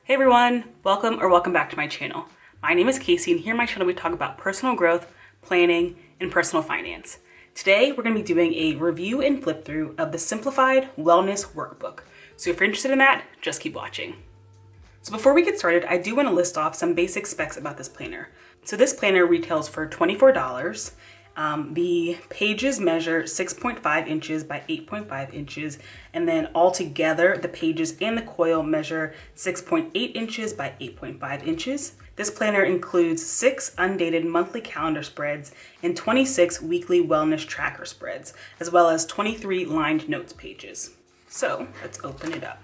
Hey everyone, welcome back to my channel. My name is Casey and here on my channel we talk about personal growth, planning, and personal finance. Today we're going to be doing a review and flip through of the Simplified Wellness Workbook. So if you're interested in that, just keep watching. So before we get started, I do want to list off some basic specs about this planner. So this planner retails for $24. The pages measure 6.5 inches by 8.5 inches, and then altogether the pages and the coil measure 6.8 inches by 8.5 inches. This planner includes 6 undated monthly calendar spreads and 26 weekly wellness tracker spreads, as well as 23 lined notes pages. So let's open it up.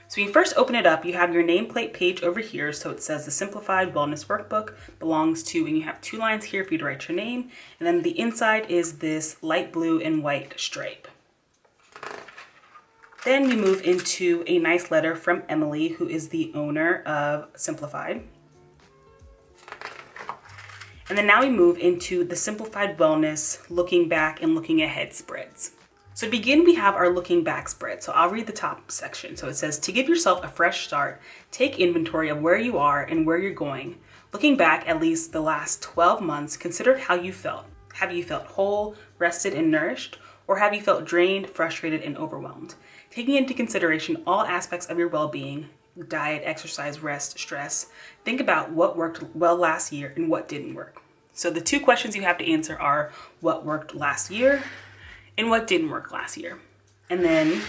So when you first open it up, you have your nameplate page over here. So it says the Simplified Wellness Workbook belongs to, and you have 2 lines here for you to write your name. And then the inside is this light blue and white stripe. Then you move into a nice letter from Emily, who is the owner of Simplified. And then now we move into the Simplified Wellness Looking Back and Looking Ahead spreads. So to begin, we have our looking back spread. So I'll read the top section. So it says, to give yourself a fresh start, take inventory of where you are and where you're going. Looking back at least the last 12 months, consider how you felt. Have you felt whole, rested, and nourished? Or have you felt drained, frustrated, and overwhelmed? Taking into consideration all aspects of your well-being, diet, exercise, rest, stress, think about what worked well last year and what didn't work. So the 2 questions you have to answer are what worked last year and what didn't work last year. And then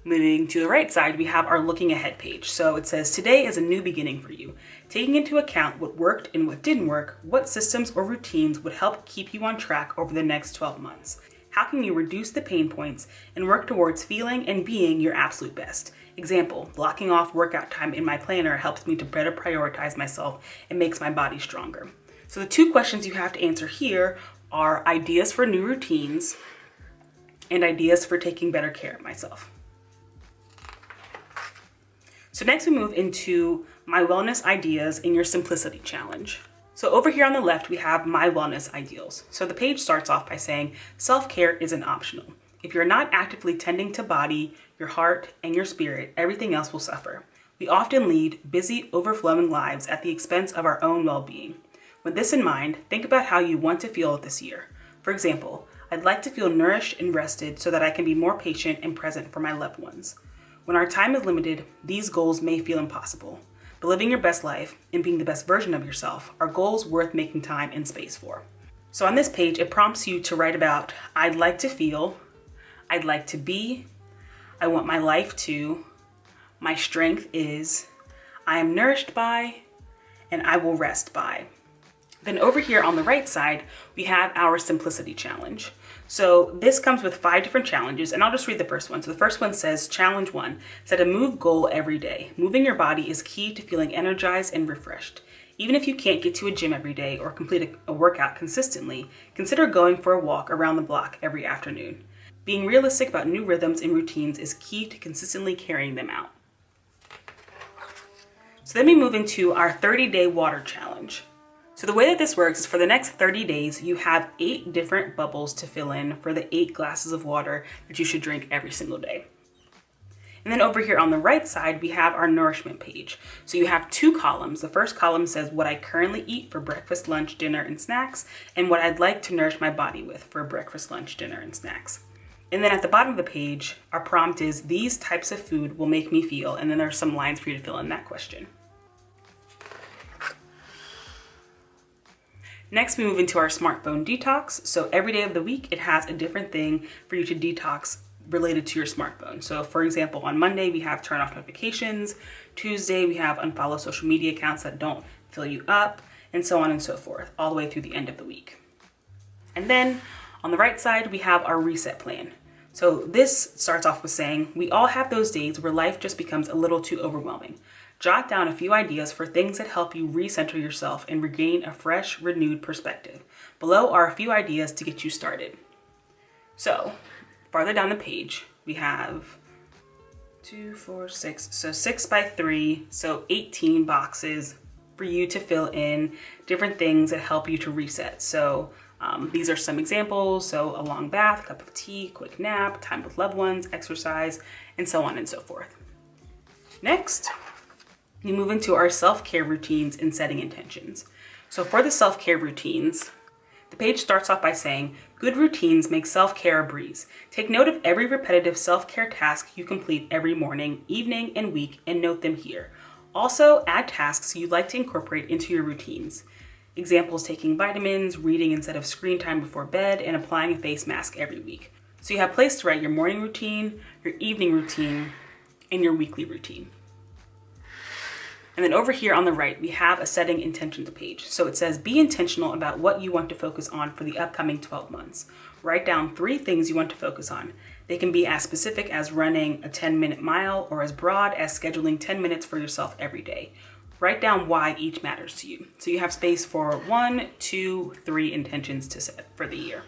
moving to the right side, we have our looking ahead page. So it says, today is a new beginning for you. Taking into account what worked and what didn't work, what systems or routines would help keep you on track over the next 12 months? How can you reduce the pain points and work towards feeling and being your absolute best? Example, blocking off workout time in my planner helps me to better prioritize myself and makes my body stronger. So the 2 questions you have to answer here are ideas for new routines and ideas for taking better care of myself. So next we move into my wellness ideas in your simplicity challenge. So over here on the left, we have my wellness ideals. So the page starts off by saying, self-care isn't optional. If you're not actively tending to body, your heart, and your spirit, everything else will suffer. We often lead busy, overflowing lives at the expense of our own well-being. With this in mind, think about how you want to feel this year. For example, I'd like to feel nourished and rested so that I can be more patient and present for my loved ones. When our time is limited, these goals may feel impossible. But living your best life and being the best version of yourself are goals worth making time and space for. So on this page, it prompts you to write about, I'd like to feel, I'd like to be, I want my life to, my strength is, I am nourished by, and I will rest by. Then over here on the right side, we have our simplicity challenge. So this comes with 5 different challenges, and I'll just read the first one. So the first one says, challenge 1, set a move goal every day. Moving your body is key to feeling energized and refreshed. Even if you can't get to a gym every day or complete a workout consistently, consider going for a walk around the block every afternoon. Being realistic about new rhythms and routines is key to consistently carrying them out. So then we move into our 30-day water challenge. So the way that this works is for the next 30 days, you have 8 different bubbles to fill in for the 8 glasses of water that you should drink every single day. And then over here on the right side, we have our nourishment page. So you have 2 columns. The first column says what I currently eat for breakfast, lunch, dinner, and snacks, and what I'd like to nourish my body with for breakfast, lunch, dinner, and snacks. And then at the bottom of the page, our prompt is these types of food will make me feel, and then there's some lines for you to fill in that question. Next, we move into our smartphone detox. So every day of the week, it has a different thing for you to detox related to your smartphone. So for example, on Monday, we have turn off notifications. Tuesday, we have unfollow social media accounts that don't fill you up, and so on and so forth, all the way through the end of the week. And then on the right side, we have our reset plan. So this starts off with saying, we all have those days where life just becomes a little too overwhelming. Jot down a few ideas for things that help you recenter yourself and regain a fresh, renewed perspective. Below are a few ideas to get you started. So, farther down the page, we have 2, 4, 6. So 6 by 3, so 18 boxes for you to fill in different things that help you to reset. So these are some examples. So a long bath, cup of tea, quick nap, time with loved ones, exercise, and so on and so forth. Next, we move into our self-care routines and setting intentions. So for the self-care routines, the page starts off by saying, good routines make self-care a breeze. Take note of every repetitive self-care task you complete every morning, evening, and week, and note them here. Also, add tasks you'd like to incorporate into your routines. Examples: taking vitamins, reading instead of screen time before bed, and applying a face mask every week. So you have a place to write your morning routine, your evening routine, and your weekly routine. And then over here on the right, we have a setting intentions page. So it says, be intentional about what you want to focus on for the upcoming 12 months. Write down 3 things you want to focus on. They can be as specific as running a 10-minute mile or as broad as scheduling 10 minutes for yourself every day. Write down why each matters to you. So you have space for 1, 2, 3 intentions to set for the year.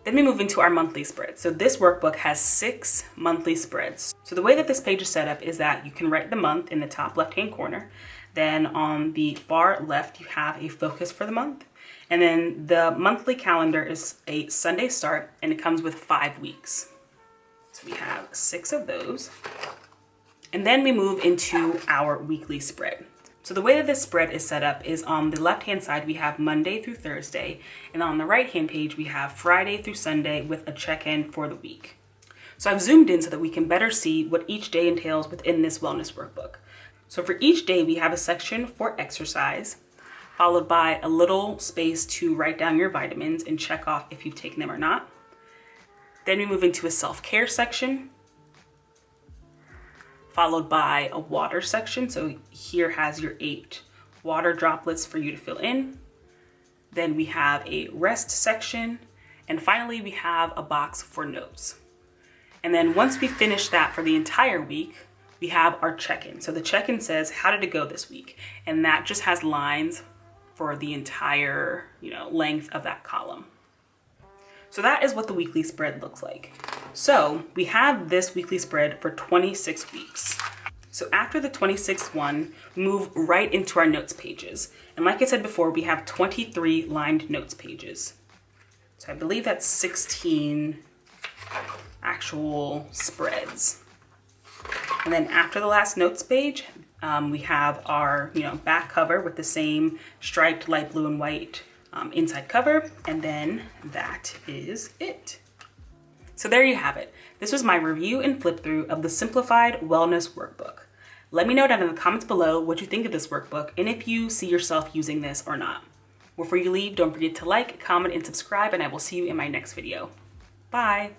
Then we move into our monthly spread. So this workbook has 6 monthly spreads. So the way that this page is set up is that you can write the month in the top left-hand corner. Then on the far left, you have a focus for the month. And then the monthly calendar is a Sunday start, and it comes with 5 weeks. So we have 6 of those. And then we move into our weekly spread. So the way that this spread is set up is on the left-hand side, we have Monday through Thursday, and on the right-hand page, we have Friday through Sunday with a check-in for the week. So I've zoomed in so that we can better see what each day entails within this wellness workbook. So for each day, we have a section for exercise, followed by a little space to write down your vitamins and check off if you've taken them or not. Then we move into a self-care section, followed by a water section. So here has your 8 water droplets for you to fill in. Then we have a rest section. And finally, we have a box for notes. And then once we finish that for the entire week, we have our check-in. So the check-in says, how did it go this week? And that just has lines for the entire, length of that column. So that is what the weekly spread looks like. So we have this weekly spread for 26 weeks. So after the 26th one, we move right into our notes pages. And like I said before, we have 23 lined notes pages. So I believe that's 16 actual spreads. And then after the last notes page, we have our back cover with the same striped light blue and white inside cover, and then that is it. So there you have it. This was my review and flip through of the Simplified Wellness Workbook. Let me know down in the comments below what you think of this workbook and if you see yourself using this or not. Before you leave, don't forget to like, comment, and subscribe, and I will see you in my next video. Bye.